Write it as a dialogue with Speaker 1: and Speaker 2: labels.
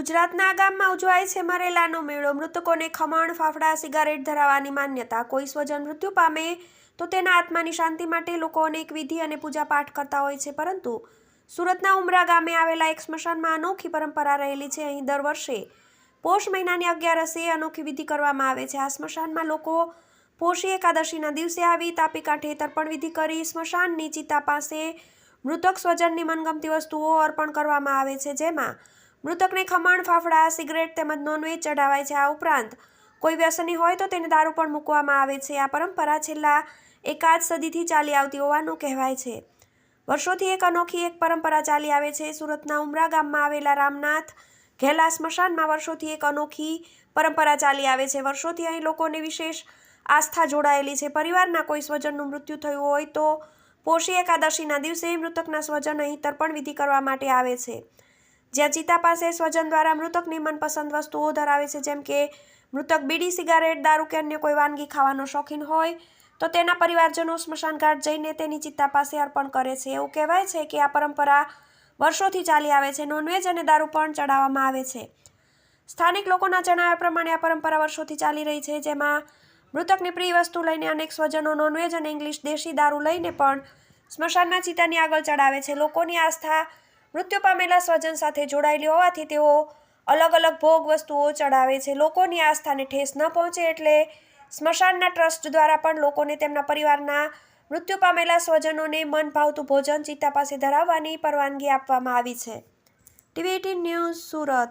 Speaker 1: ગુજરાતના આ ગામમાં ઉજવાય છે મરેલાનો મેળો। મૃતકોને ખમણ, ફાફડા, સિગારેટ ધરાવવાની માન્યતા। કોઈ સ્વજન મૃત્યુ પામે તો તેના આત્માની શાંતિ માટે લોકો અનેક વિધિ અને પૂજાપાઠ કરતા હોય છે। પરંતુ સુરતના ઉમરા ગામે આવેલા એક સ્મશાનમાં અનોખી પરંપરા રહેલી છે। અહીં દર વર્ષે પોષ મહિનાની 11 અનોખી વિધિ કરવામાં આવે છે। આ સ્મશાનમાં લોકો પોષી એકાદશીના દિવસે આવી તાપી કાંઠે તર્પણ વિધિ કરી સ્મશાનની ચિતા પાસે મૃતક સ્વજનની મનગમતી વસ્તુઓ અર્પણ કરવામાં આવે છે, જેમાં મૃતકને ખમણ, ફાફડા, સિગરેટ તેમજ નોનવેજ ચઢાવાય છે। આ ઉપરાંત કોઈ વ્યસની હોય તો તેને દારૂ પણ મૂકવામાં આવે છે। આ પરંપરા છેલ્લા એકાદ સદીથી ચાલી આવતી હોવાનું કહેવાય છે। વર્ષોથી એક અનોખી પરંપરા ચાલી આવે છે। સુરતના ઉમરા ગામમાં આવેલા રામનાથ ઘેલા સ્મશાનમાં વર્ષોથી એક અનોખી પરંપરા ચાલી આવે છે। વર્ષોથી અહીં લોકોને વિશેષ આસ્થા જોડાયેલી છે। પરિવારના કોઈ સ્વજનનું મૃત્યુ થયું હોય તો પોષી એકાદશીના દિવસે મૃતકના સ્વજન અહીં તર્પણ વિધિ કરવા માટે આવે છે, જ્યાં ચિતા પાસે સ્વજન દ્વારા મૃતકની મનપસંદ વસ્તુઓ ધરાવે છે। જેમ કે મૃતક બીડી, સિગારેટ, દારૂ કે અન્ય કોઈ વાનગી ખાવાનો શોખીન હોય તો તેના પરિવારજનો સ્મશાનઘાટ જઈને તેની ચિતા પાસે અર્પણ કરે છે। એવું કહેવાય છે કે આ પરંપરા વર્ષોથી ચાલી આવે છે। નોનવેજ અને દારૂ પણ ચડાવવામાં આવે છે। સ્થાનિક લોકોના જણાવ્યા પ્રમાણે આ પરંપરા વર્ષોથી ચાલી રહી છે, જેમાં મૃતકની પ્રિય વસ્તુ લઈને અનેક સ્વજનો નોનવેજ અને ઇંગ્લિશ દેશી દારૂ લઈને પણ સ્મશાનમાં ચિતાની આગળ ચડાવે છે। લોકોની આસ્થા મૃત્યુ પામેલા સ્વજન સાથે જોડાયેલી હોવાથી તેઓ અલગ અલગ ભોગ વસ્તુઓ ચડાવે છે। લોકોની આસ્થાને ઠેસ ન પહોંચે એટલે સ્મશાનના ટ્રસ્ટ દ્વારા પણ લોકોને તેમના પરિવારના મૃત્યુ પામેલા સ્વજનોને મન ભાવતું ભોજન ચિતા પાસે ધરાવવાની પરવાનગી આપવામાં આવી છે। ટીવી18 ન્યૂઝ, સુરત।